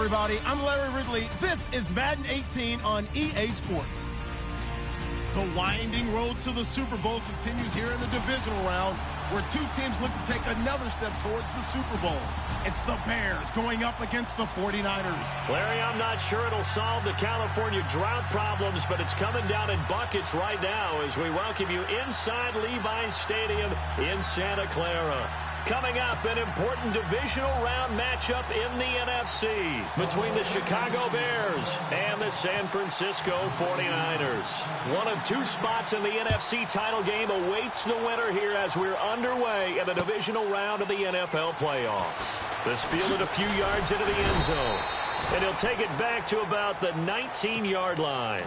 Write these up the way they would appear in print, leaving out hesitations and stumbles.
everybody. I'm Larry Ridley. This is Madden 18 on EA Sports. The winding road to the Super Bowl continues here in the divisional round, where two teams look to take another step towards the Super Bowl. It's the Bears going up against the 49ers. Larry, I'm not sure it'll solve the California drought problems, but it's coming down in buckets right now as we welcome you inside Levi's Stadium in Santa Clara. Coming up, an important divisional round matchup in the NFC between the Chicago Bears and the San Francisco 49ers. One of two spots in the NFC title game awaits the winner here as we're underway in the divisional round of the NFL playoffs. This fielded a few yards into the end zone, and he'll take it back to about the 19-yard line.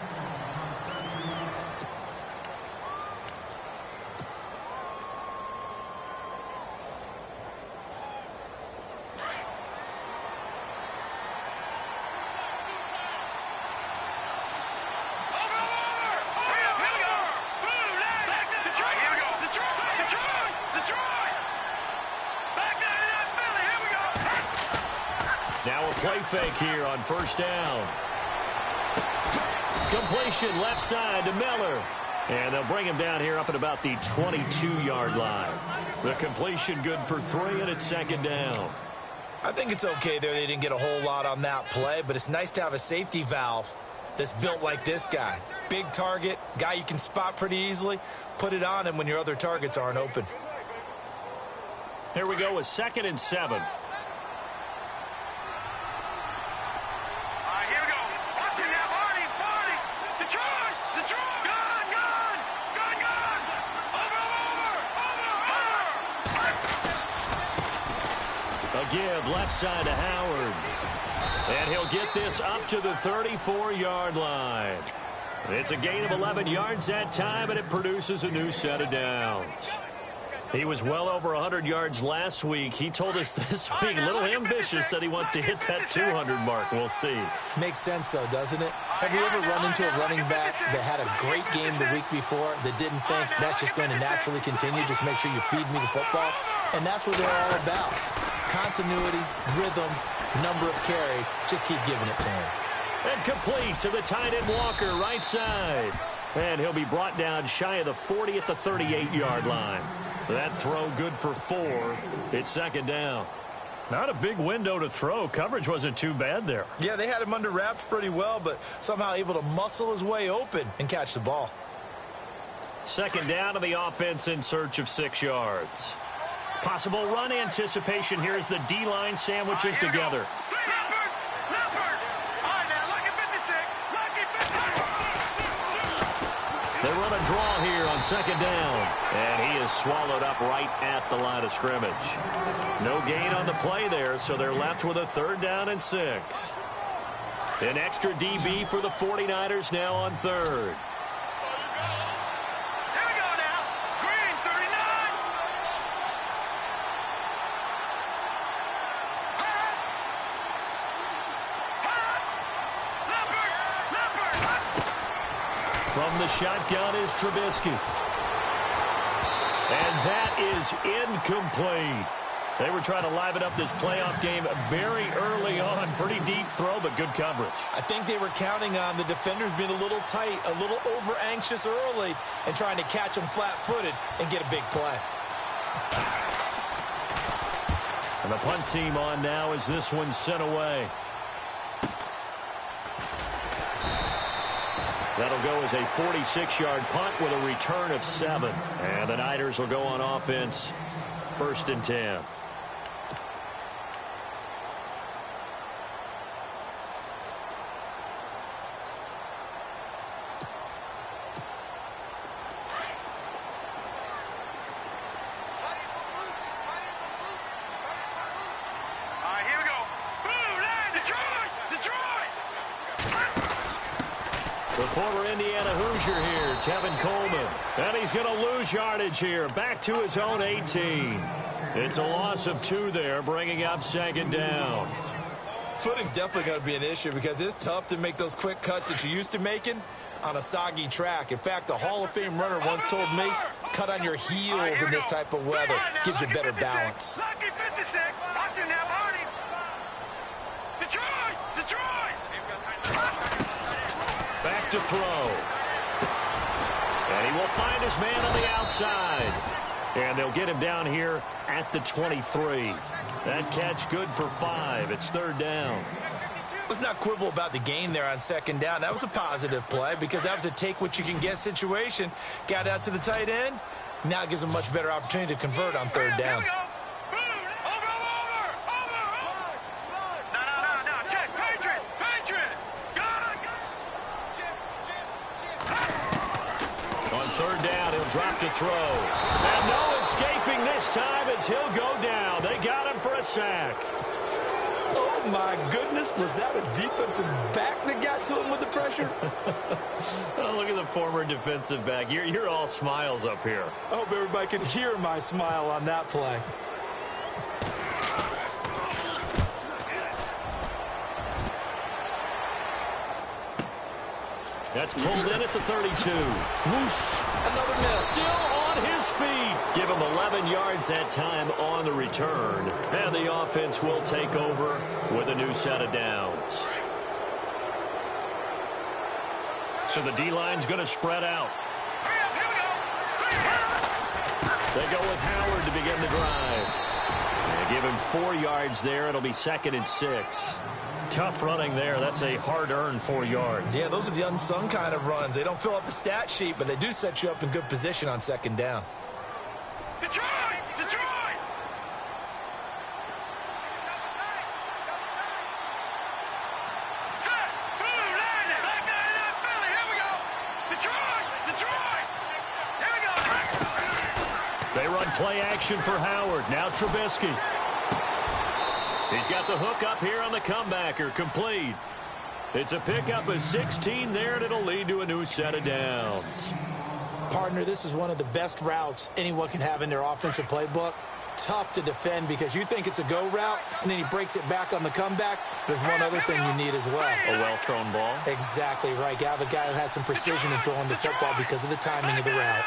Now a play fake here on first down. Completion left side to Miller. And they'll bring him down here up at about the 22-yard line. The completion good for 3, and it's second down. I think it's okay there. They didn't get a whole lot on that play, but it's nice to have a safety valve that's built like this guy. Big target, guy you can spot pretty easily. Put it on him when your other targets aren't open. Here we go with 2nd and 7. A give left side to Howard. And he'll get this up to the 34-yard line. It's a gain of 11 yards that time, and it produces a new set of downs. He was well over 100 yards last week. He told us this week, a little ambitious, said he wants to hit that 200 mark. We'll see. Makes sense, though, doesn't it? Have you ever run into a running back that had a great game the week before that didn't think that's just going to naturally continue, just make sure you feed me the football? And that's what they're all about. Continuity, rhythm, number of carries. Just keep giving it to him. And complete to the tight end Walker, right side. And he'll be brought down shy of the 40 at the 38-yard line. That throw good for 4. It's second down. Not a big window to throw. Coverage wasn't too bad there. Yeah, they had him under wraps pretty well, but somehow able to muscle his way open and catch the ball. Second down to the offense in search of 6 yards. Possible run anticipation here as the D-line sandwiches together. They run a draw here on second down, and he is swallowed up right at the line of scrimmage. No gain on the play there, so they're left with a 3rd down and 6. An extra DB for the 49ers now on 3rd. From the shotgun is Trubisky. And that is incomplete. They were trying to liven up this playoff game very early on. Pretty deep throw, but good coverage. I think they were counting on the defenders being a little tight, a little over-anxious early, and trying to catch them flat-footed and get a big play. And the punt team on now as this one's sent away. That'll go as a 46-yard punt with a return of 7. And the Niners will go on offense, 1st and 10. The former Indiana Hoosier here, Tevin Coleman. And he's going to lose yardage here, back to his own 18. It's a loss of 2 there, bringing up second down. Footing's definitely going to be an issue because it's tough to make those quick cuts that you're used to making on a soggy track. In fact, the Hall of Fame runner once told me, cut on your heels in this type of weather. Gives you better balance. Back to throw. And he will find his man on the outside. And they'll get him down here at the 23. That catch good for 5. It's third down. Let's not quibble about the gain there on second down. That was a positive play because that was a take-what-you-can-get situation. Got out to the tight end. Now it gives him a much better opportunity to convert on third down. On third down, he'll drop to throw. And no escaping this time as he'll go down. They got him for a sack. Oh, my goodness. Was that a defensive back that got to him with the pressure? Oh, look at the former defensive back. You're all smiles up here. I hope everybody can hear my smile on that play. That's pulled in at the 32. Whoosh. Another miss. Still on his feet. Give him 11 yards that time on the return. And the offense will take over with a new set of downs. So the D-line's going to spread out. They go with Howard to begin the drive. They give him 4 yards there. It'll be 2nd and 6. Tough running there. That's a hard-earned 4 yards. Yeah, those are the unsung kind of runs. They don't fill up the stat sheet, but they do set you up in good position on second down. Detroit! Detroit! Set! Blue line it! Black guy in Philly! Here we go! Detroit! Detroit! Here we go! They run play action for Howard. Now Trubisky. He's got the hook up here on the comebacker. Complete. It's a pickup of 16 there, and it'll lead to a new set of downs. Partner, this is one of the best routes anyone can have in their offensive playbook. Tough to defend because you think it's a go route, and then he breaks it back on the comeback. There's one other thing you need as well. A well-thrown ball. Exactly right. You have a guy who has some precision in throwing the football because of the timing of the route.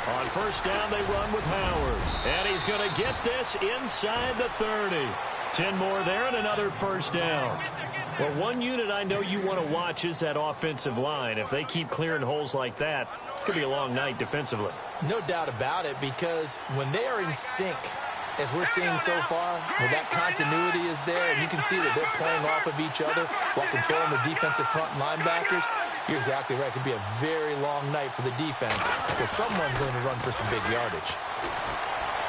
On first down, they run with Howard. And he's going to get this inside the 30. 10 more there and another first down. Well, one unit I know you want to watch is that offensive line. If they keep clearing holes like that, it could be a long night defensively. No doubt about it, because when they are in sync, as we're seeing so far, where that continuity is there, and you can see that they're playing off of each other while controlling the defensive front linebackers, you're exactly right. It could be a very long night for the defense because someone's going to run for some big yardage.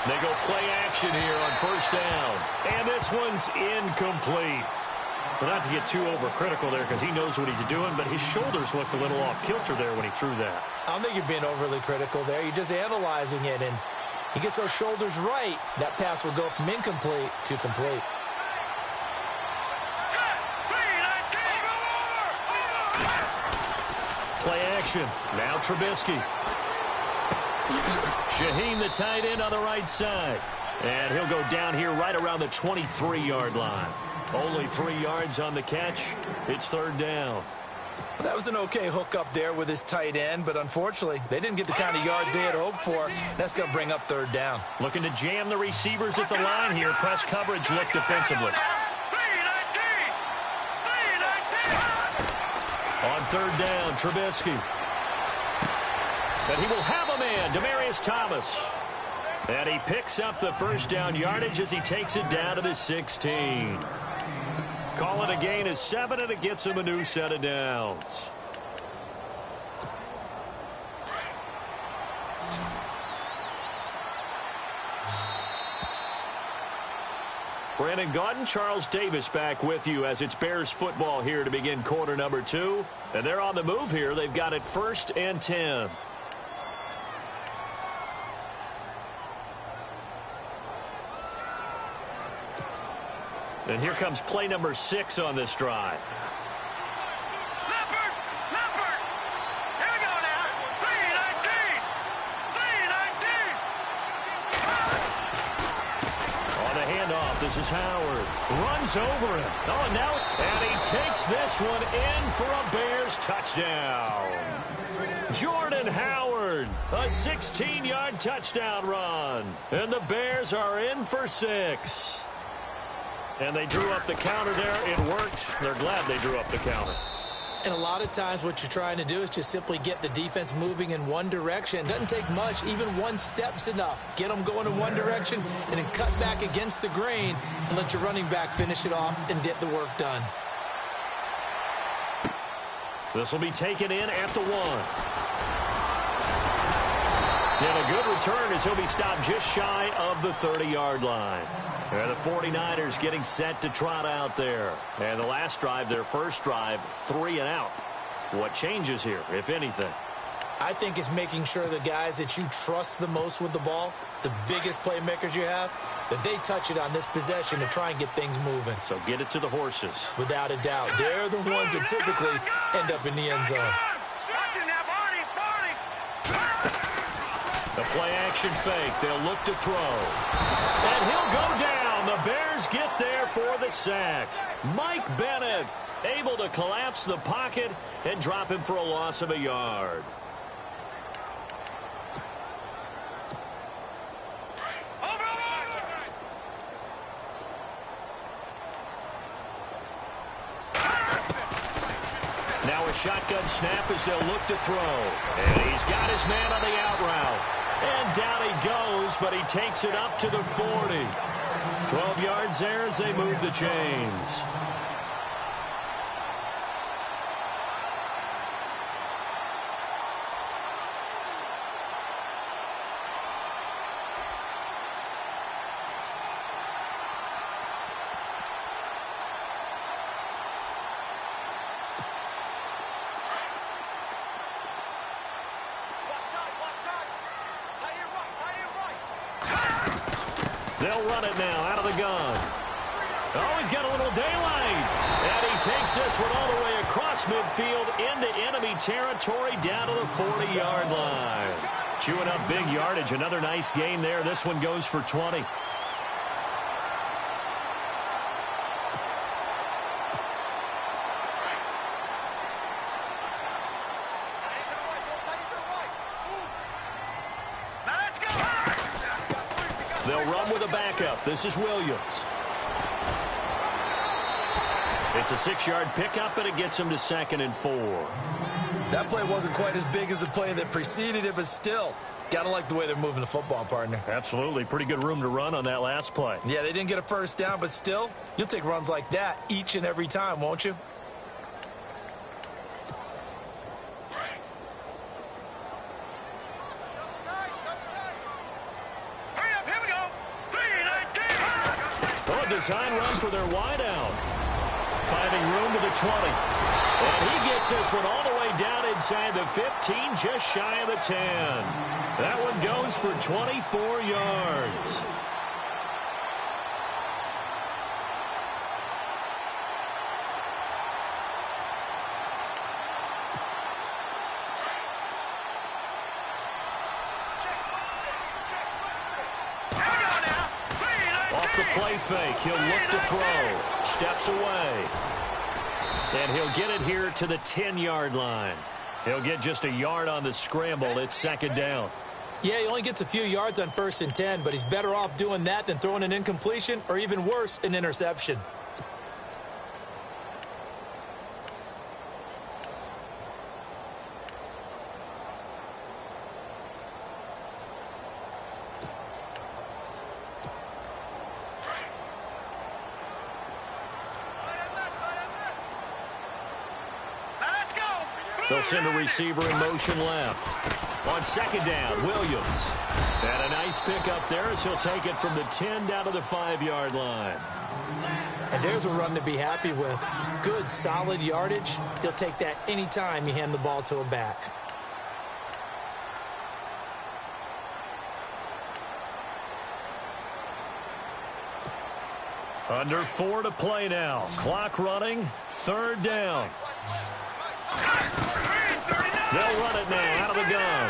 They go play action here on first down. And this one's incomplete. Well, not to get too overcritical there because he knows what he's doing, but his shoulders looked a little off kilter there when he threw that. I don't think you're being overly critical there. You're just analyzing it, and he gets those shoulders right. That pass will go from incomplete to complete. Play action. Now Trubisky. Shaheen, the tight end, on the right side. And he'll go down here right around the 23-yard line. Only 3 yards on the catch. It's third down. Well, that was an okay hook up there with his tight end, but unfortunately, they didn't get the kind of yards they had hoped for. That's going to bring up third down. Looking to jam the receivers at the line here. Press coverage look defensively. On third down, Trubisky. But he will have a man, Demaryius Thomas. And he picks up the first down yardage as he takes it down to the 16. Call it a gain of 7, and it gets him a new set of downs. Brandon Gaudin, Charles Davis back with you as it's Bears football here to begin quarter number 2. And they're on the move here. They've got it 1st and 10. And here comes play number 6 on this drive. Leopard! Leopard! Here we go now! 3-19! 3-19! On the handoff, this is Howard. Runs over him. Oh, now, and he takes this one in for a Bears touchdown. Jordan Howard, a 16-yard touchdown run. And the Bears are in for 6. And they drew up the counter there. It worked. They're glad they drew up the counter. And a lot of times what you're trying to do is just simply get the defense moving in one direction. It doesn't take much. Even one step's enough. Get them going in one direction and then cut back against the grain and let your running back finish it off and get the work done. This will be taken in at the 1. And a good return as he'll be stopped just shy of the 30-yard line. And the 49ers getting set to trot out there. And the last drive, their first drive, 3 and out. What changes here, if anything? I think it's making sure the guys that you trust the most with the ball, the biggest playmakers you have, that they touch it on this possession to try and get things moving. So get it to the horses. Without a doubt. They're the ones that typically end up in the end zone. The play-action fake. They'll look to throw. And he'll go down. The Bears get there for the sack. Mike Bennett able to collapse the pocket and drop him for a loss of a yard. Now a shotgun snap as they'll look to throw. And he's got his man on the out route. And down he goes, but he takes it up to the 40. 12 yards there as they move the chains. They'll run it now out of the gun. Oh, he's got a little daylight. And he takes this one all the way across midfield into enemy territory down to the 40-yard line. Chewing up big yardage. Another nice gain there. This one goes for 20. They'll run with a backup. This is Williams. It's a 6-yard pickup, and it gets him to 2nd and 4. That play wasn't quite as big as the play that preceded it, but still, gotta like the way they're moving the football, partner. Absolutely. Pretty good room to run on that last play. Yeah, they didn't get a first down, but still, you'll take runs like that each and every time, won't you? Design run for their wideout. Finding room to the 20. And he gets this one all the way down inside the 15, just shy of the 10. That one goes for 24 yards. Play fake. He'll look to throw. Steps away. And he'll get it here to the 10-yard line. He'll get just a yard on the scramble. It's 2nd down. Yeah, he only gets a few yards on 1st and 10, but he's better off doing that than throwing an incompletion or even worse, an interception. They'll send a receiver in motion left. On 2nd down, Williams. And a nice pickup there as he'll take it from the 10 down to the 5-yard line. And there's a run to be happy with. Good, solid yardage. He'll take that anytime you hand the ball to a back. Under 4 to play now. Clock running. 3rd down. They'll run it now out of the gun.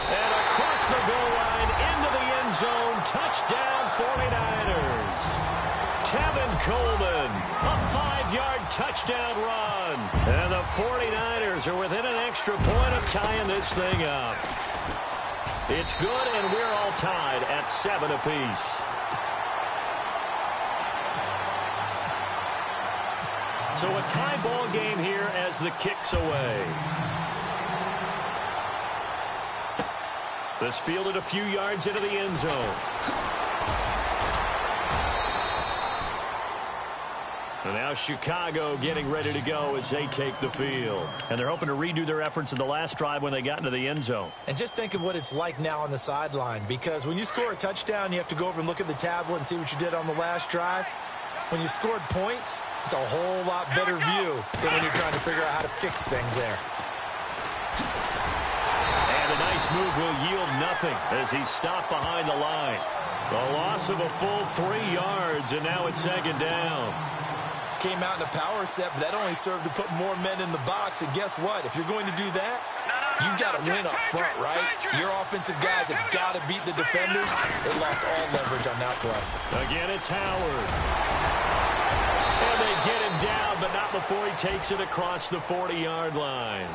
And across the goal line into the end zone. Touchdown 49ers. Tevin Coleman. A 5-yard touchdown run. And the 49ers are within an extra point of tying this thing up. It's good, and we're all tied at 7 apiece. So a tie ball game here as the kick's away. This fielded a few yards into the end zone. And now Chicago getting ready to go as they take the field. And they're hoping to redo their efforts in the last drive when they got into the end zone. And just think of what it's like now on the sideline, because when you score a touchdown, you have to go over and look at the tablet and see what you did on the last drive. When you scored points, it's a whole lot better view than when you're trying to figure out how to fix things there. And a nice move will yield nothing as he's stopped behind the line. The loss of a full 3 yards, and now it's second down. Came out in a power set, but that only served to put more men in the box. And guess what? If you're going to do that, you've got to win up front, right? Your offensive guys have got to beat the defenders. They lost all leverage on that play. Again, it's Howard. And they get him down, but not before he takes it across the 40-yard line.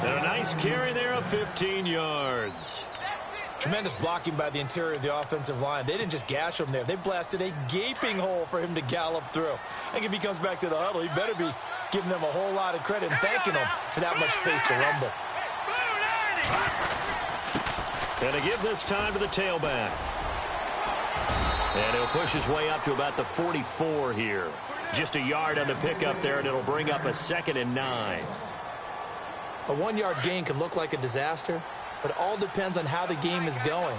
And a nice carry there of 15 yards. Tremendous blocking by the interior of the offensive line. They didn't just gash him there. They blasted a gaping hole for him to gallop through. I think if he comes back to the huddle, he better be giving them a whole lot of credit and thanking them for that much space to rumble. And to give this time to the tailback. And he'll push his way up to about the 44 here. Just a yard on the pickup there, and it'll bring up a 2nd and 9. A 1-yard gain can look like a disaster, but it all depends on how the game is going.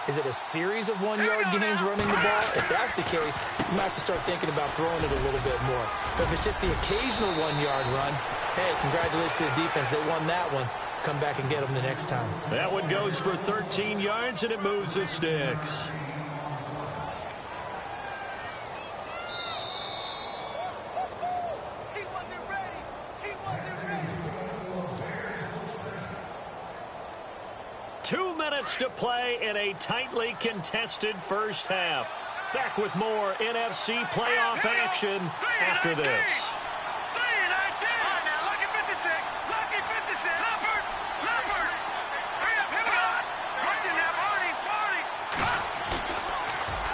Is it a series of 1-yard gains running the ball? If that's the case, you might have to start thinking about throwing it a little bit more. But if it's just the occasional 1-yard run, hey, congratulations to the defense. They won that one. Come back and get them the next time. That one goes for 13 yards, and it moves the sticks. To play in a tightly contested first half. Back with more NFC playoff action after this.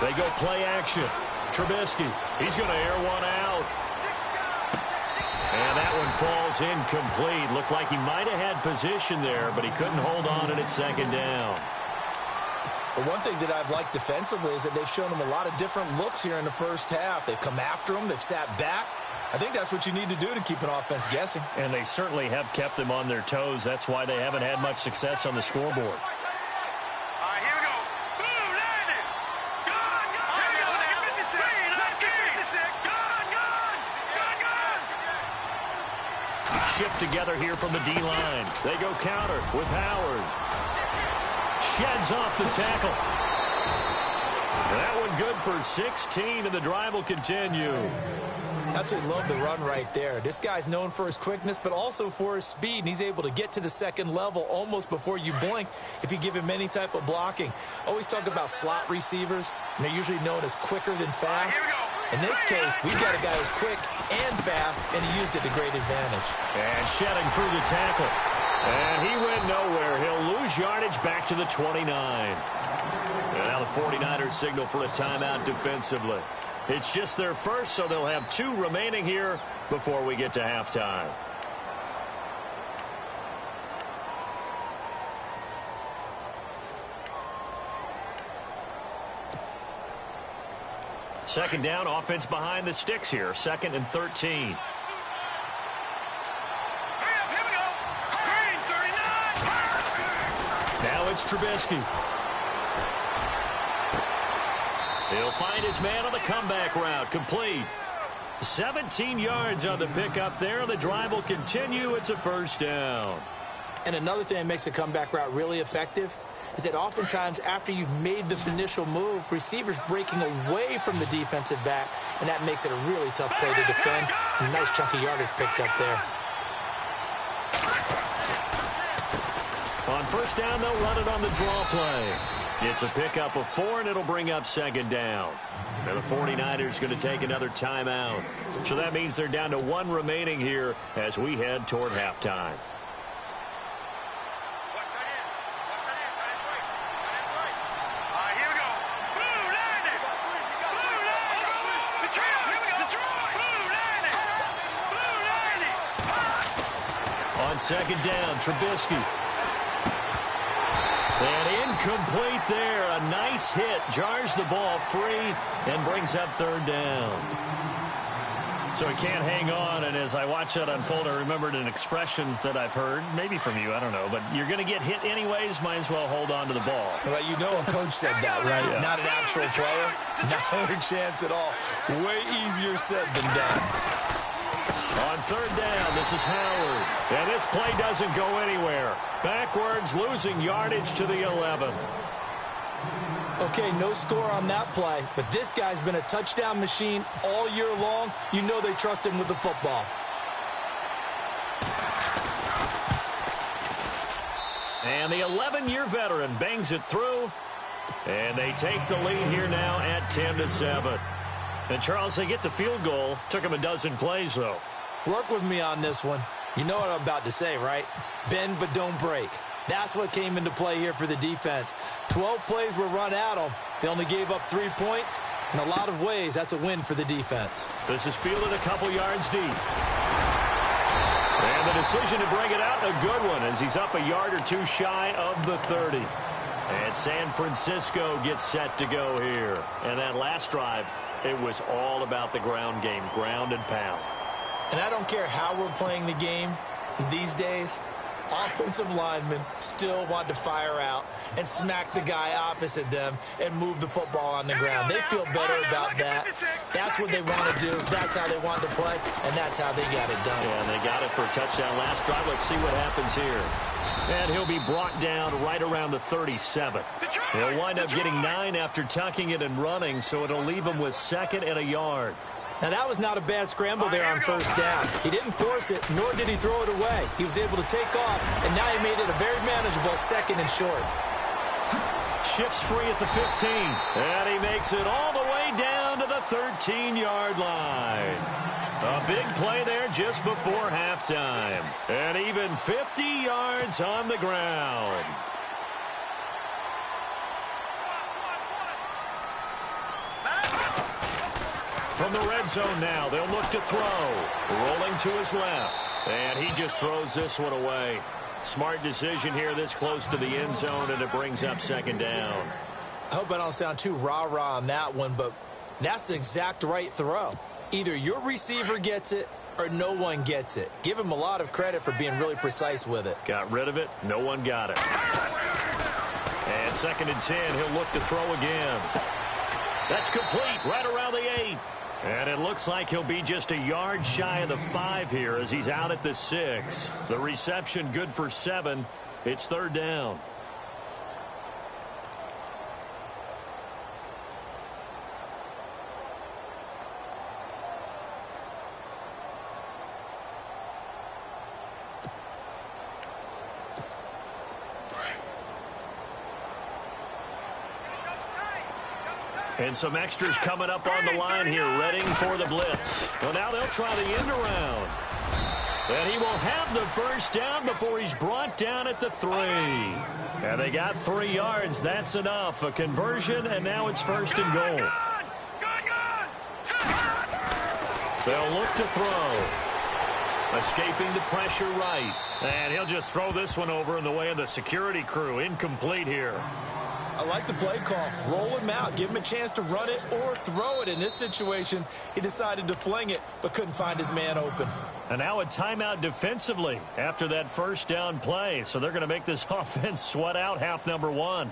They go play action. Trubisky, he's going to air one out. And that one falls incomplete. Looked like he might have had position there, but he couldn't hold on and it's second down. The one thing that I've liked defensively is that they've shown him a lot of different looks here in the first half. They've come after him. They've sat back. I think that's what you need to do to keep an offense guessing. And they certainly have kept them on their toes. That's why they haven't had much success on the scoreboard. Shift together here from the D-line. They go counter with Howard. Sheds off the tackle. That one good for 16, and the drive will continue. Absolutely love the run right there. This guy's known for his quickness, but also for his speed, and he's able to get to the second level almost before you blink if you give him any type of blocking. Always talk about slot receivers, and they're usually known as quicker than fast. In this case, we've got a guy who's quick and fast, and he used it to great advantage. And shedding through the tackle. And he went nowhere. He'll lose yardage back to the 29. And now the 49ers signal for a timeout defensively. It's just their first, so they'll have 2 remaining here before we get to halftime. Second down, offense behind the sticks here. 2nd and 13. Now it's Trubisky. He'll find his man on the comeback route. Complete. 17 yards on the pickup there. The drive will continue. It's a first down. And another thing that makes a comeback route really effective is that oftentimes after you've made the initial move, receivers breaking away from the defensive back, and that makes it a really tough play to defend. A nice chunky yardage picked up there. On first down, they'll run it on the draw play. It's a pickup of 4, and it'll bring up second down. And the 49ers going to take another timeout. So that means they're down to 1 remaining here as we head toward halftime. On second down, Trubisky. And incomplete there. A nice hit. Jars the ball free and brings up third down. So he can't hang on, and as I watch that unfold, I remembered an expression that I've heard, maybe from you, I don't know, but you're going to get hit anyways, might as well hold on to the ball. Well, you know a coach said that, right? Yeah. Not an actual player. Not a chance at all. Way easier said than done. On third down, this is Howard. And this play doesn't go anywhere. Backwards, losing yardage to the 11. Okay, no score on that play, but this guy's been a touchdown machine all year long. You know they trust him with the football. And the 11-year veteran bangs it through. And they take the lead here now at 10-7. And, Charles, they get the field goal. Took them a dozen plays, though. Work with me on this one. You know what I'm about to say, right? Bend but don't break. That's what came into play here for the defense. 12 plays were run at them. They only gave up 3 points. In a lot of ways, that's a win for the defense. This is fielded a couple yards deep. And the decision to bring it out, a good one, as he's up a yard or two shy of the 30. And San Francisco gets set to go here. And that last drive, it was all about the ground game, ground and pound. And I don't care how we're playing the game these days. Offensive linemen still want to fire out and smack the guy opposite them and move the football on the ground. They feel better about that. That's what they want to do. That's how they want to play, and that's how they got it done. Yeah, and they got it for a touchdown last drive. Let's see what happens here. And he'll be brought down right around the 37. He'll wind up getting 9 after tucking it and running, so it'll leave him with 2nd and a yard. Now, that was not a bad scramble there on first down. He didn't force it, nor did he throw it away. He was able to take off, and now he made it a very manageable 2nd and short. Shifts free at the 15. And he makes it all the way down to the 13-yard line. A big play there just before halftime. And even 50 yards on the ground. From the red zone now, they'll look to throw. Rolling to his left. And he just throws this one away. Smart decision here this close to the end zone, and it brings up 2nd down. I hope I don't sound too rah-rah on that one, but that's the exact right throw. Either your receiver gets it or no one gets it. Give him a lot of credit for being really precise with it. Got rid of it. No one got it. And 2nd and 10, he'll look to throw again. That's complete right around the 8. And it looks like he'll be just a yard shy of the 5 here as he's out at the 6. The reception good for 7. It's 3rd down. And some extras coming up on the line here, readying for the blitz. Well, now they'll try the end around. And he will have the first down before he's brought down at the 3. And they got 3 yards. That's enough. A conversion, and now it's 1st and goal. They'll look to throw. Escaping the pressure right. And he'll just throw this one over in the way of the security crew. Incomplete here. I like the play call. Roll him out. Give him a chance to run it or throw it. In this situation, he decided to fling it, but couldn't find his man open. And now a timeout defensively after that first down play. So they're going to make this offense sweat out half number 1.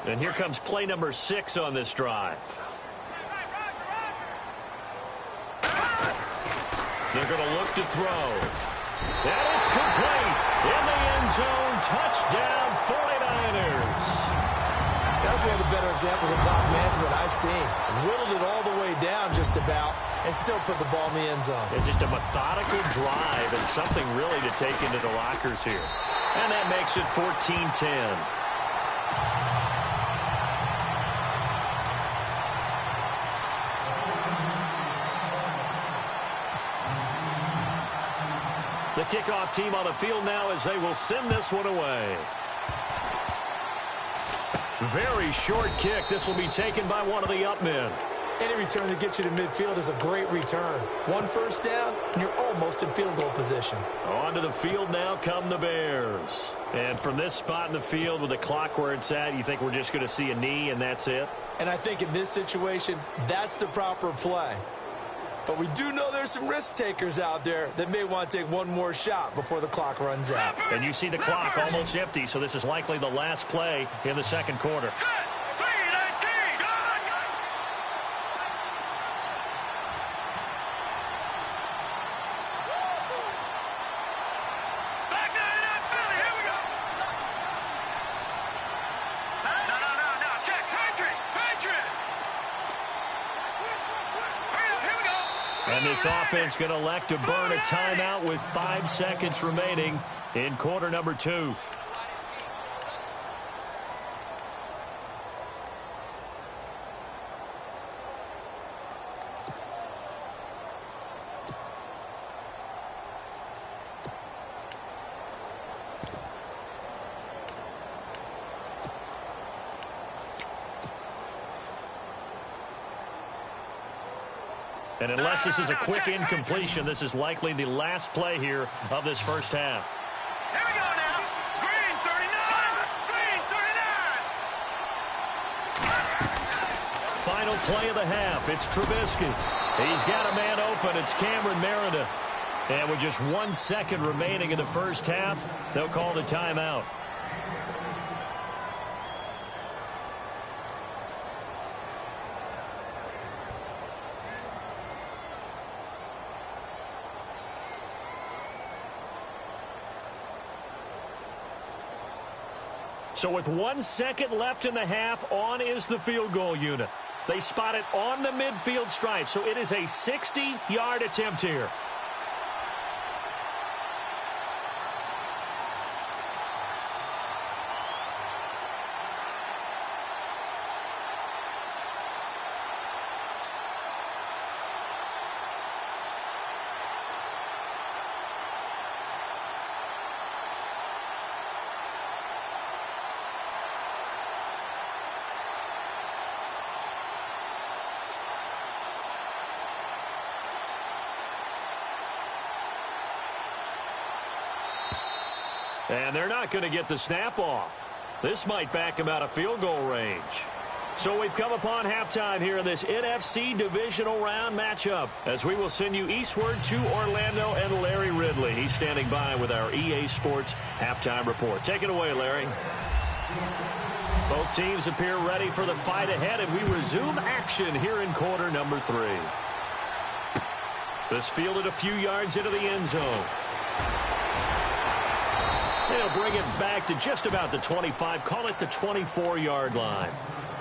And here comes play number 6 on this drive. They're going to look to throw. And it's complete. In the end zone, touchdown 49ers. That's one of the better examples of clock management I've seen. Whittled it all the way down just about and still put the ball in the end zone. And just a methodical drive and something really to take into the lockers here. And that makes it 14-10. The kickoff team on the field now as they will send this one away. Very short kick. This will be taken by one of the up men. Any return that gets you to midfield is a great return. One first down, and you're almost in field goal position. Onto the field now come the Bears. And from this spot in the field with the clock where it's at, you think we're just going to see a knee and that's it? And I think in this situation, that's the proper play. But we do know there's some risk takers out there that may want to take one more shot before the clock runs out. And you see the clock almost empty, so this is likely the last play in the second quarter. And this offense going to elect to burn a timeout with 5 seconds remaining in quarter number 2. And unless this is a quick incompletion, this is likely the last play here of this first half. Here we go now. Green 39. Green 39. Final play of the half. It's Trubisky. He's got a man open. It's Cameron Meredith. And with just 1 second remaining in the first half, they'll call the timeout. So with 1 second left in the half, on is the field goal unit. They spot it on the midfield stripe, so it is a 60-yard attempt here. And they're not going to get the snap off. This might back them out of field goal range. So we've come upon halftime here in this NFC divisional round matchup as we will send you eastward to Orlando and Larry Ridley. He's standing by with our EA Sports halftime report. Take it away, Larry. Both teams appear ready for the fight ahead, and we resume action here in quarter number 3. This fielded a few yards into the end zone. They'll bring it back to just about the 25, call it the 24-yard line.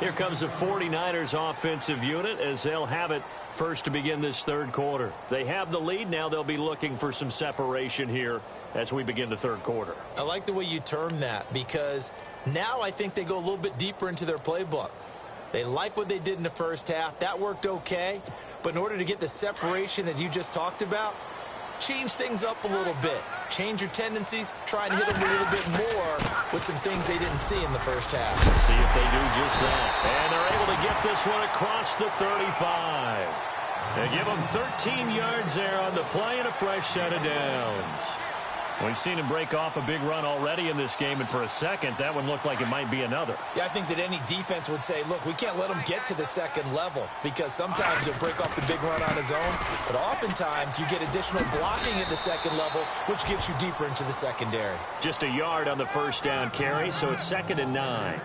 Here comes the 49ers offensive unit as they'll have it first to begin this third quarter. They have the lead. Now they'll be looking for some separation here as we begin the third quarter. I like the way you term that because now I think they go a little bit deeper into their playbook. They like what they did in the first half. That worked okay. But in order to get the separation that you just talked about, change things up a little bit. Change your tendencies. Try and hit them a little bit more with some things they didn't see in the first half. Let's see if they do just that. And they're able to get this one across the 35. They give them 13 yards there on the play and a fresh set of downs. We've seen him break off a big run already in this game, and for a second, that one looked like it might be another. Yeah, I think that any defense would say, look, we can't let him get to the second level because sometimes he'll break off the big run on his own, but oftentimes you get additional blocking at the second level, which gets you deeper into the secondary. Just a yard on the first down carry, so it's 2nd and 9.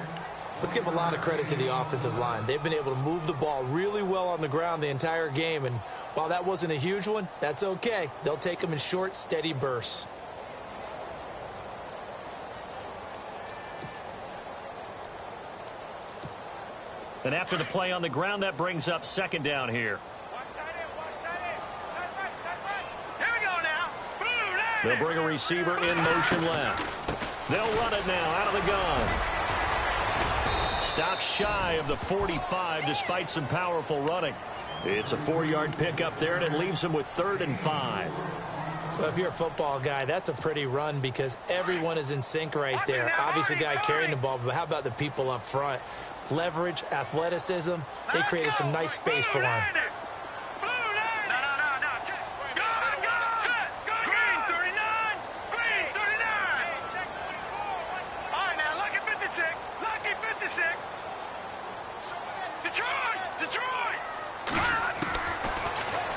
Let's give a lot of credit to the offensive line. They've been able to move the ball really well on the ground the entire game, and while that wasn't a huge one, that's okay. They'll take them in short, steady bursts. And after the play on the ground, that brings up 2nd down here. Here we go now. They'll bring a receiver in motion left. They'll run it now out of the gun. Stops shy of the 45 despite some powerful running. It's a 4-yard pickup there, and it leaves them with 3rd and 5. Well, if you're a football guy, that's a pretty run because everyone is in sync right there. Obviously, guy carrying the ball, but how about the people up front? Leverage, athleticism, they created some nice space for him.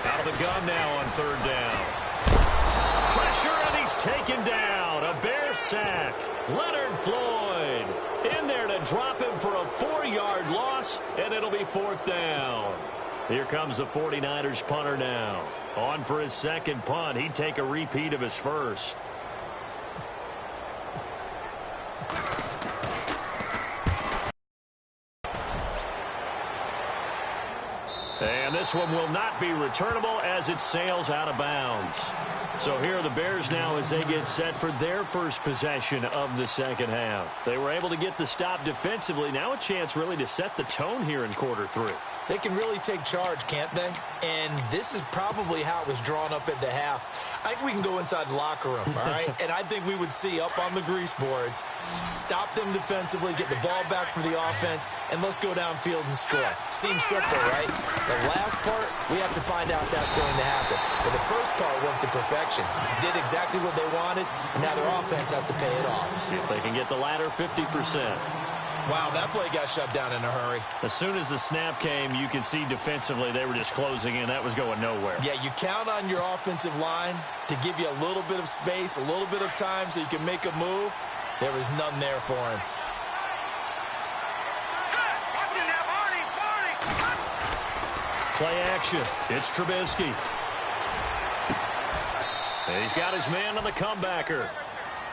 Out of the gun now on third down. Pressure, and he's taken down. A Bear sack. Leonard Floyd in there to drop him for a 4-yard loss, and it'll be fourth down. Here comes the 49ers punter now. On for his second punt. He'd take a repeat of his first. And this one will not be returnable as it sails out of bounds. So here are the Bears now as they get set for their first possession of the second half. They were able to get the stop defensively. Now a chance really to set the tone here in quarter three. They can really take charge, can't they? And this is probably how it was drawn up at the half. I think we can go inside the locker room, all right? And I think we would see up on the grease boards, stop them defensively, get the ball back for the offense, and let's go downfield and score. Seems simple, right? The last part, we have to find out if that's going to happen. But the first part worked to perfection. Did exactly what they wanted, and now their offense has to pay it off. See if they can get the latter 50%. Wow, that play got shut down in a hurry. As soon as the snap came, you could see defensively they were just closing in. That was going nowhere. Yeah, you count on your offensive line to give you a little bit of space, a little bit of time so you can make a move. There was none there for him. Play action. It's Trubisky. And he's got his man on the comebacker.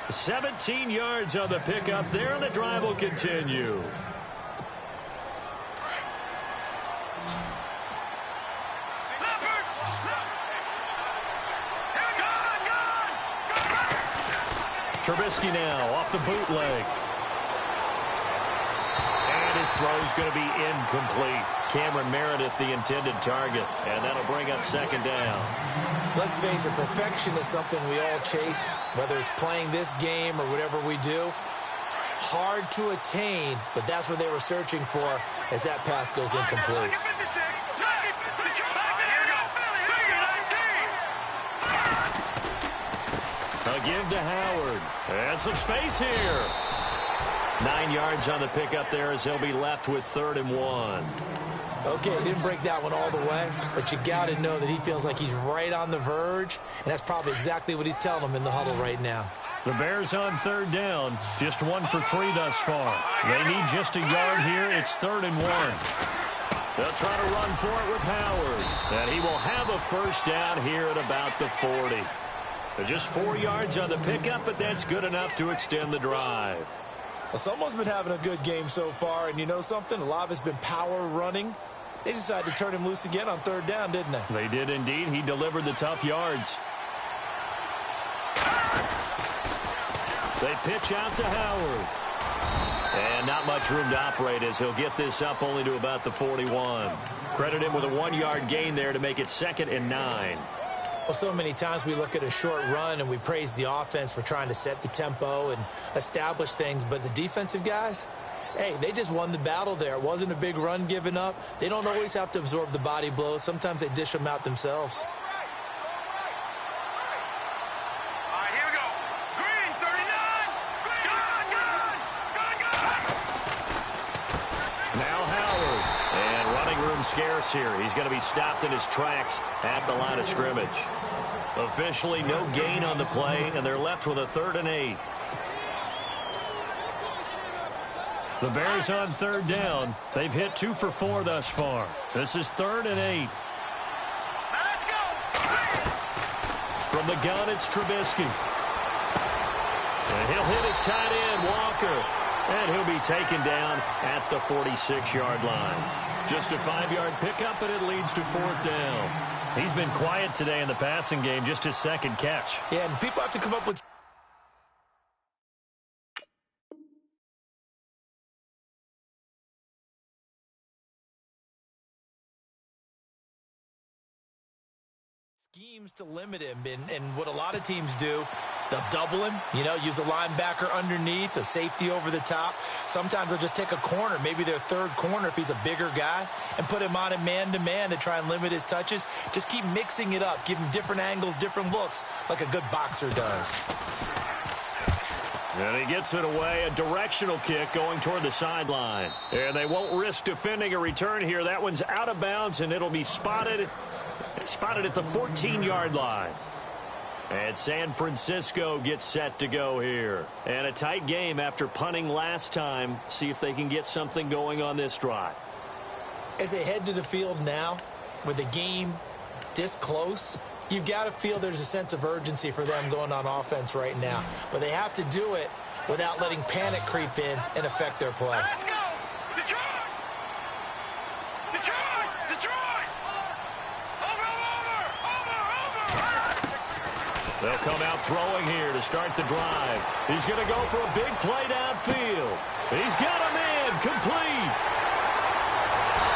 17 yards on the pickup there, and the drive will continue. Trubisky now off the bootleg. And his throw's going to be incomplete. Cameron Meredith, the intended target, and that'll bring up second down. Let's face it, perfection is something we all chase, whether it's playing this game or whatever we do. Hard to attain, but that's what they were searching for as that pass goes incomplete. A give to Howard. And some space here. 9 yards on the pickup there as he'll be left with 3rd and 1. Okay, he didn't break that one all the way, but you got to know that he feels like he's right on the verge, and that's probably exactly what he's telling them in the huddle right now. The Bears on 3rd down, just 1 for 3 thus far. They need just a yard here. It's 3rd and 1. They'll try to run for it with Howard, and he will have a first down here at about the 40. They're just 4 yards on the pickup, but that's good enough to extend the drive. Well, someone's been having a good game so far, and you know something? A lot of it's been power running. They decided to turn him loose again on 3rd down, didn't they? They did indeed. He delivered the tough yards. They pitch out to Howard. And not much room to operate as he'll get this up only to about the 41. Credit him with a 1-yard gain there to make it 2nd and 9. Well, so many times we look at a short run and we praise the offense for trying to set the tempo and establish things, but the defensive guys, hey, they just won the battle there. It wasn't a big run given up. They don't always have to absorb the body blows. Sometimes they dish them out themselves. All right, here we go. Green, 39. Now Howard. And running room scarce here. He's going to be stopped in his tracks at the line of scrimmage. Officially no gain on the play, and they're left with a 3rd and 8. The Bears on 3rd down. They've hit 2 for 4 thus far. This is 3rd and 8. Let's go. From the gun, it's Trubisky. And he'll hit his tight end, Walker. And he'll be taken down at the 46-yard line. Just a 5-yard pickup, and it leads to 4th down. He's been quiet today in the passing game, just his 2nd catch. Yeah, and people have to come up with schemes to limit him, and what a lot of teams do, they'll double him, use a linebacker underneath, a safety over the top. Sometimes they'll just take a corner, maybe their third corner if he's a bigger guy, and put him on a man-to-man to try and limit his touches. Just keep mixing it up, give him different angles, different looks, like a good boxer does. And he gets it away, a directional kick going toward the sideline. And they won't risk defending a return here. That one's out of bounds, and it'll be spotted at the 14-yard line. And San Francisco gets set to go here. And a tight game after punting last time. See if they can get something going on this drive. As they head to the field now, with the game this close, you've got to feel there's a sense of urgency for them going on offense right now. But they have to do it without letting panic creep in and affect their play. Let's go! Detroit! Detroit! Detroit! Over! They'll come out throwing here to start the drive. He's going to go for a big play downfield. He's got him in. Complete.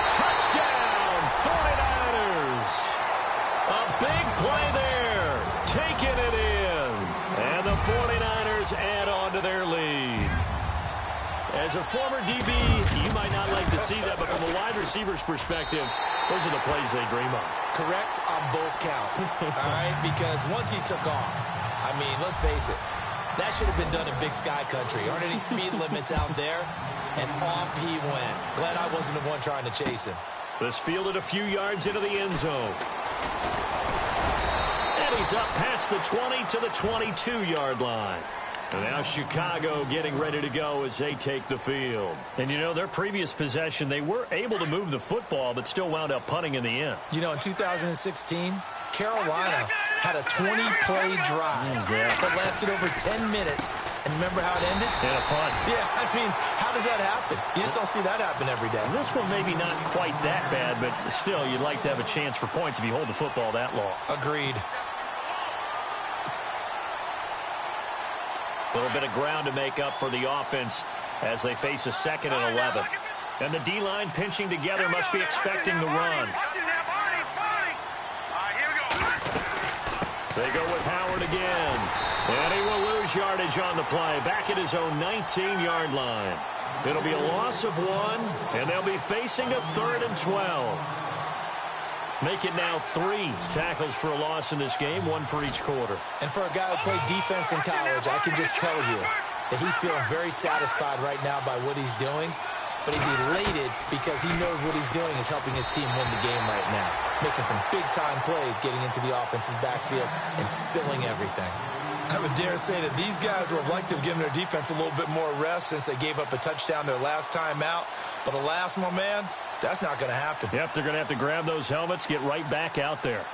Touchdown, 49ers. A big play there. Taking it in. And the 49ers add on to their lead. As a former DB, you might not like to see that, but from a wide receiver's perspective, those are the plays they dream of. Correct on both counts, all right? Because once he took off, I mean, let's face it, that should have been done in Big Sky Country. Aren't any speed limits out there? And off he went. Glad I wasn't the one trying to chase him. This fielded a few yards into the end zone. And he's up past the 20 to the 22-yard line. And now Chicago getting ready to go as they take the field. And, their previous possession, they were able to move the football, but still wound up punting in the end. In 2016, Carolina had a 20-play drive that lasted over 10 minutes. And remember how it ended? And a punt. Yeah, I mean, how does that happen? You just don't see that happen every day. This one maybe not quite that bad, but still, you'd like to have a chance for points if you hold the football that long. Agreed. A little bit of ground to make up for the offense as they face a 2nd and 11. And the D-line pinching together must be expecting the run. They go with Howard again. And he will lose yardage on the play. Back at his own 19-yard line. It'll be a loss of 1, and they'll be facing a 3rd and 12. Make it now 3 tackles for a loss in this game, 1 for each quarter. And for a guy who played defense in college, I can just tell you that he's feeling very satisfied right now by what he's doing. But he's elated because he knows what he's doing is helping his team win the game right now. Making some big-time plays, getting into the offense's backfield, and spilling everything. I would dare say that these guys would have liked to have given their defense a little bit more rest since they gave up a touchdown their last time out. But alas, my man, that's not going to happen. Yep, they're going to have to grab those helmets, get right back out there.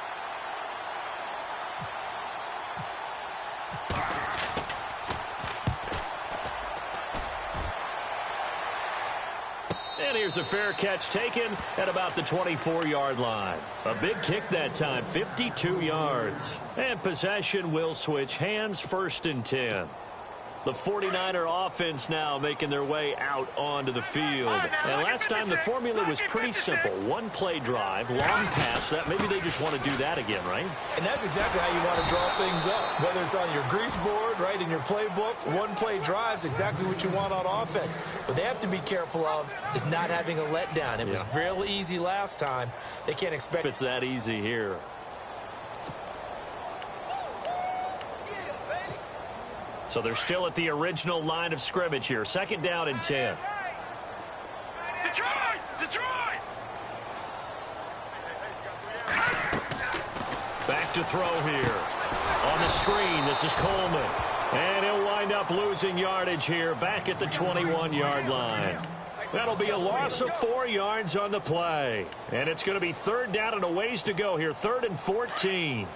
And here's a fair catch taken at about the 24-yard line. A big kick that time, 52 yards. And possession will switch hands, 1st and 10. The 49er offense now making their way out onto the field. And last time the formula was pretty simple. 1-play drive, long pass. That maybe they just want to do that again, right? And that's exactly how you want to draw things up. Whether it's on your grease board, right, in your playbook, 1-play drive's exactly what you want on offense. What they have to be careful of is not having a letdown. It was real easy last time. They can't expect it's that easy here. So they're still at the original line of scrimmage here. 2nd down and 10. Detroit! Detroit! Back to throw here. On the screen, this is Coleman. And he'll wind up losing yardage here back at the 21-yard line. That'll be a loss of 4 yards on the play. And it's going to be 3rd down and a ways to go here. 3rd and 14.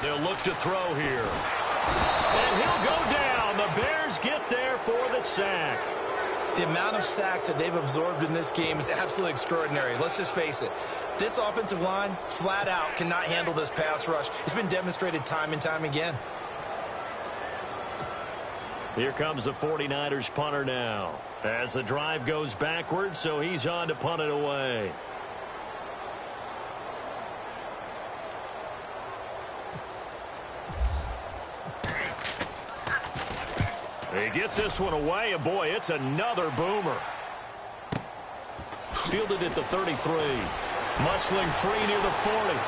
They'll look to throw here. And he'll go down. The Bears get there for the sack. The amount of sacks that they've absorbed in this game is absolutely extraordinary. Let's just face it. This offensive line, flat out, cannot handle this pass rush. It's been demonstrated time and time again. Here comes the 49ers punter now. As the drive goes backwards, so he's on to punt it away. He gets this one away, and boy, it's another boomer. Fielded at the 33. Muscling free near the 40.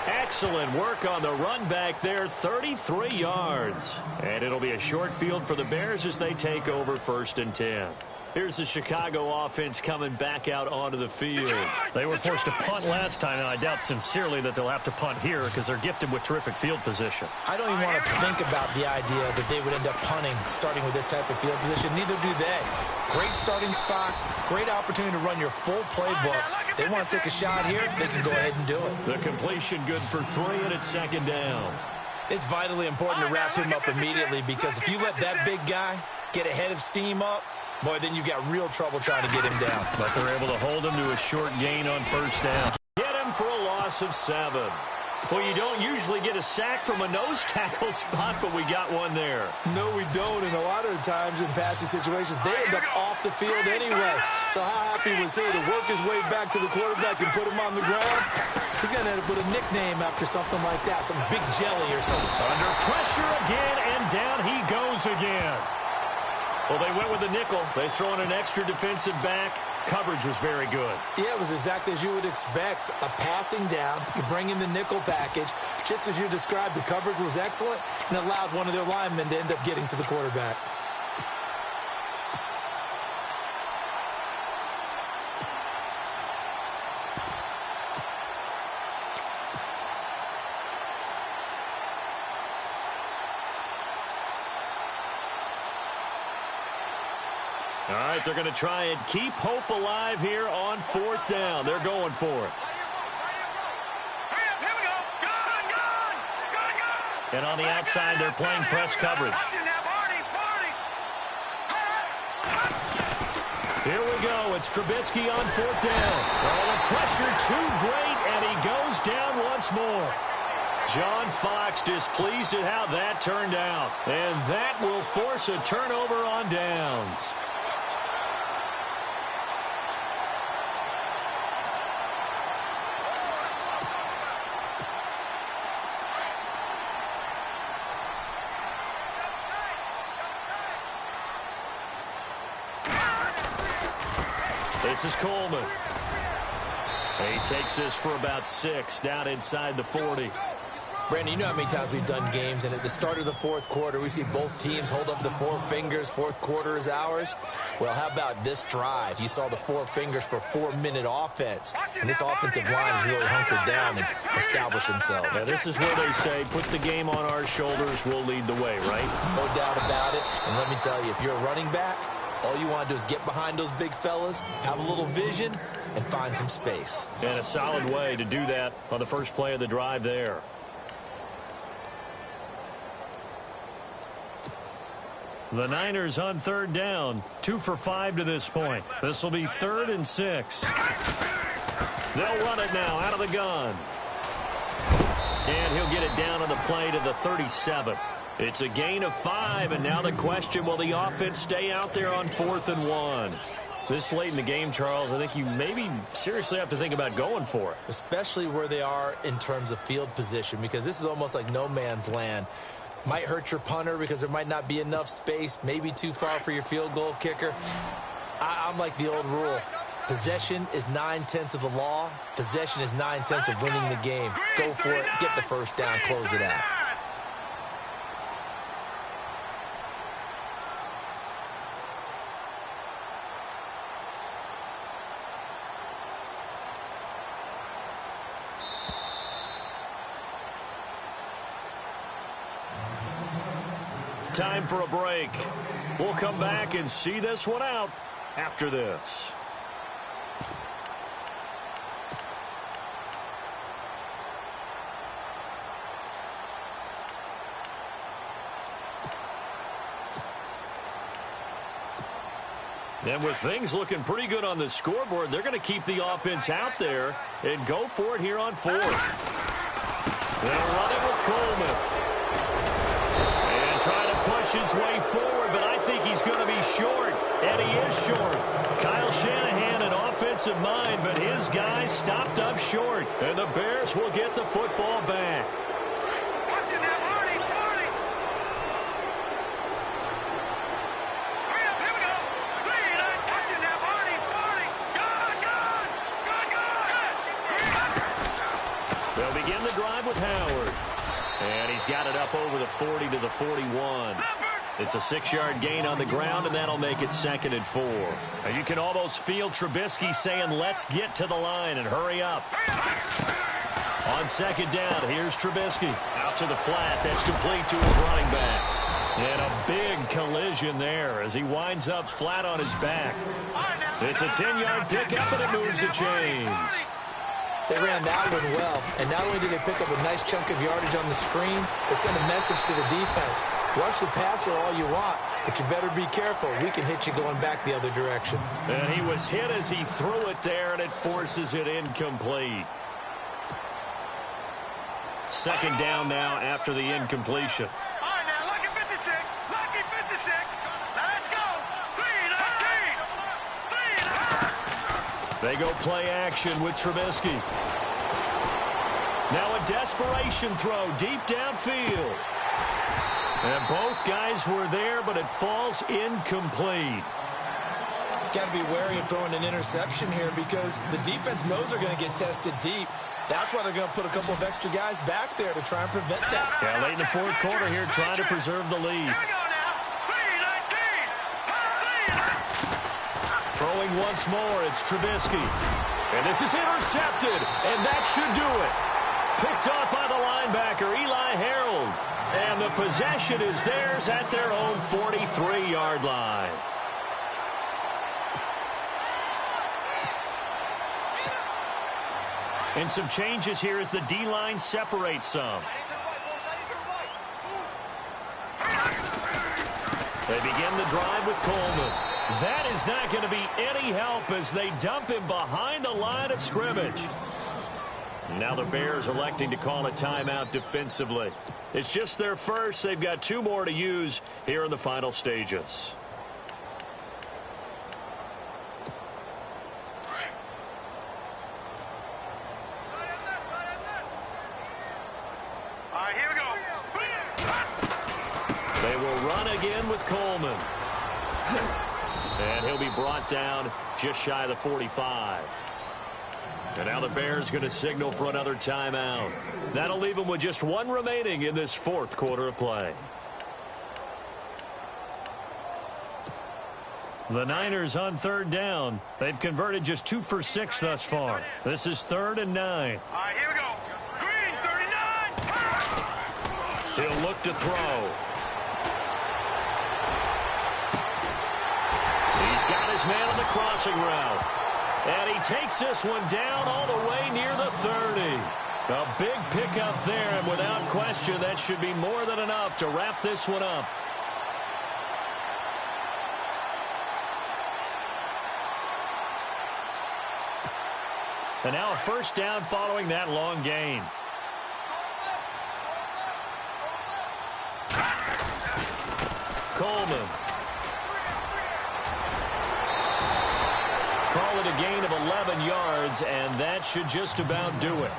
Excellent work on the run back there, 33 yards. And it'll be a short field for the Bears as they take over 1st and 10. Here's the Chicago offense coming back out onto the field. They were forced to punt last time, and I doubt sincerely that they'll have to punt here because they're gifted with terrific field position. I don't even want to think about the idea that they would end up punting starting with this type of field position. Neither do they. Great starting spot, great opportunity to run your full playbook. They want to take a shot here, they can go ahead and do it. The completion good for 3, and it's 2nd down. It's vitally important to wrap him up immediately because if you let that big guy get ahead of steam up, boy, then you've got real trouble trying to get him down. But they're able to hold him to a short gain on 1st down. Get him for a loss of 7. Well, you don't usually get a sack from a nose tackle spot, but we got one there. No, we don't. And a lot of the times in passing situations, they end up off the field anyway. So how happy was he to work his way back to the quarterback and put him on the ground? He's going to end up with a nickname after something like that, some big jelly or something. Under pressure again, and down he goes again. Well, they went with the nickel. They throw in an extra defensive back. Coverage was very good. Yeah, it was exactly as you would expect. A passing down. You bring in the nickel package. Just as you described, the coverage was excellent and allowed one of their linemen to end up getting to the quarterback. All right, they're going to try and keep hope alive here on 4th down. They're going for it. Here we go. Gun. And on the outside, they're playing press coverage. Here we go. It's Trubisky on 4th down. Oh, the pressure too great, and he goes down once more. John Fox displeased at how that turned out. And that will force a turnover on downs. This is Coleman. He takes this for about 6 down inside the 40. Brandon, you know how many times we've done games, and at the start of the 4th quarter, we see both teams hold up the 4 fingers. 4th quarter is ours. Well, how about this drive? You saw the 4 fingers for 4-minute offense, and this offensive line has really hunkered down and established themselves. Now, this is where they say, put the game on our shoulders, we'll lead the way, right? No doubt about it. And let me tell you, if you're a running back, all you want to do is get behind those big fellas, have a little vision, and find some space. And a solid way to do that on the first play of the drive there. The Niners on 3rd down, 2 for 5 to this point. This will be 3rd and 6. They'll run it now out of the gun. And he'll get it down on the play to the 37. It's a gain of 5, and now the question, will the offense stay out there on 4th and 1? This late in the game, Charles, I think you maybe seriously have to think about going for it. Especially where they are in terms of field position, because this is almost like no man's land. Might hurt your punter because there might not be enough space, maybe too far for your field goal kicker. I'm like the old rule. Possession is 9/10 of the law. Possession is 9/10 of winning the game. Go for it, get the first down, close it out. Time for a break. We'll come back and see this one out after this. And with things looking pretty good on the scoreboard, they're going to keep the offense out there and go for it here on fourth. They'll run it with Coleman. And try to push his way forward, but I think he's going to be short. And he is short. Kyle Shanahan, an offensive mind, but his guys stopped up short. And the Bears will get the football back. They'll begin the drive with Howard. And he's got it up over the 40 to the 41. It's a 6-yard gain on the ground, and that'll make it 2nd and 4. Now you can almost feel Trubisky saying, let's get to the line and hurry up. On 2nd down, here's Trubisky. Out to the flat. That's complete to his running back. And a big collision there as he winds up flat on his back. It's a 10-yard pickup, and it moves the chains. They ran that one well, and not only did they pick up a nice chunk of yardage on the screen, they sent a message to the defense. Rush the passer all you want, but you better be careful. We can hit you going back the other direction. And he was hit as he threw it there, and it forces it incomplete. 2nd down now after the incompletion. All right, now, lucky 56. Lucky 56. Now, let's go. 3-19. They go play action with Trubisky. Now a desperation throw deep downfield. And both guys were there, but it falls incomplete. Got to be wary of throwing an interception here because the defense knows they're going to get tested deep. That's why they're going to put a couple of extra guys back there to try and prevent that. Yeah, late in the 4th quarter here, trying to preserve the lead. Here we go now. 3-19. Throwing once more, it's Trubisky. And this is intercepted, and that should do it. Picked off by the linebacker, Eli Harold. And the possession is theirs at their own 43-yard line. And some changes here as the D-line separates some. They begin the drive with Coleman. That is not going to be any help as they dump him behind the line of scrimmage. Now the Bears electing to call a timeout defensively. It's just their first. They've got 2 more to use here in the final stages. All right, here we go. They will run again with Coleman. And he'll be brought down just shy of the 45. And now the Bears going to signal for another timeout. That'll leave them with just 1 remaining in this 4th quarter of play. The Niners on 3rd down. They've converted just 2 for 6 thus far. This is 3rd and 9. All right, here we go. Green, 39. He'll look to throw. He's got his man on the crossing route. And he takes this one down all the way near the 30. A big pickup there, and without question, that should be more than enough to wrap this one up. And now a 1st down following that long gain. Coleman. Call it a gain of 11 yards, and that should just about do it.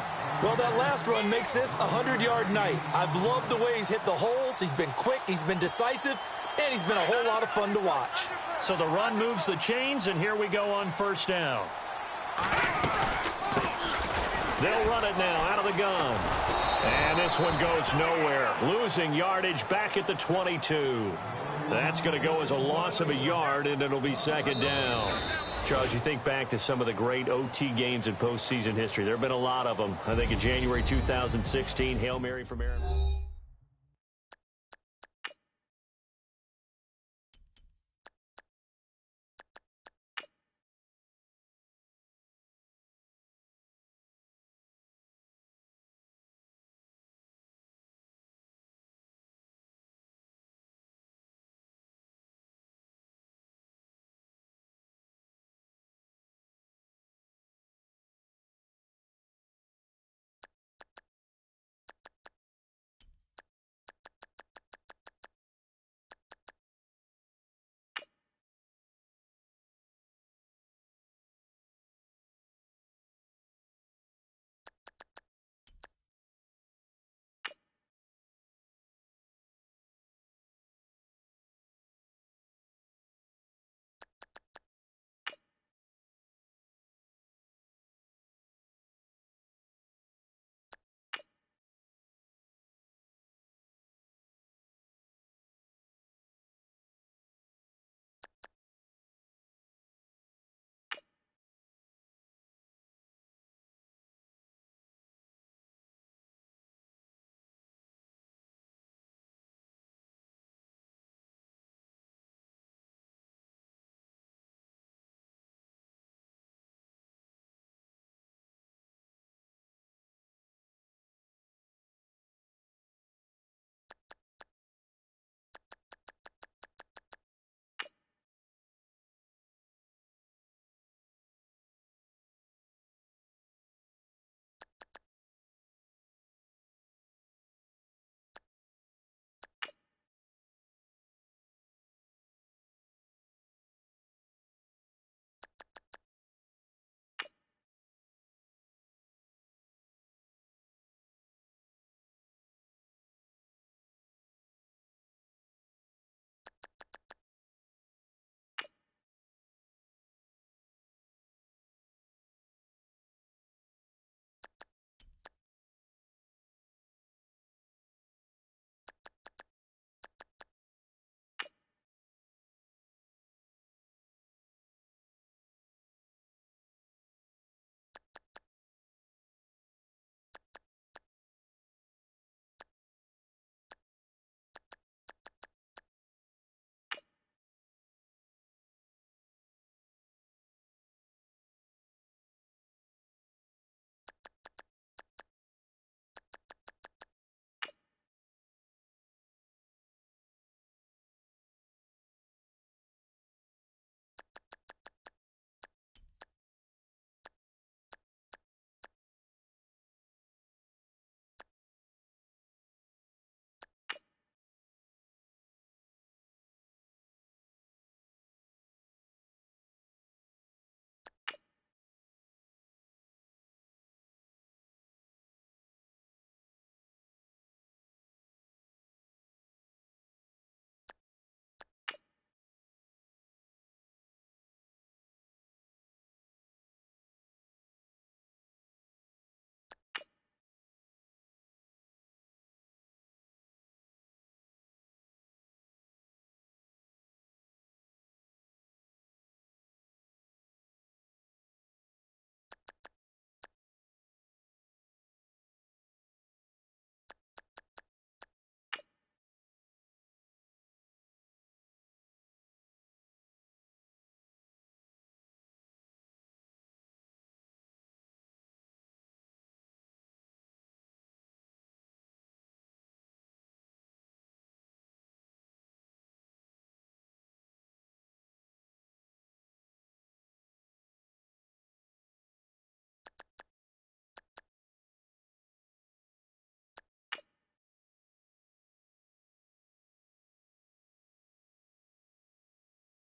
Well, that last run makes this a 100-yard night. I've loved the way he's hit the holes. He's been quick, he's been decisive, and he's been a whole lot of fun to watch. So the run moves the chains, and here we go on 1st down. They'll run it now out of the gun. And this one goes nowhere. Losing yardage back at the 22. That's going to go as a loss of a yard, and it'll be 2nd down. Charles, you think back to some of the great OT games in postseason history. There have been a lot of them. I think in January 2016, Hail Mary from Aaron.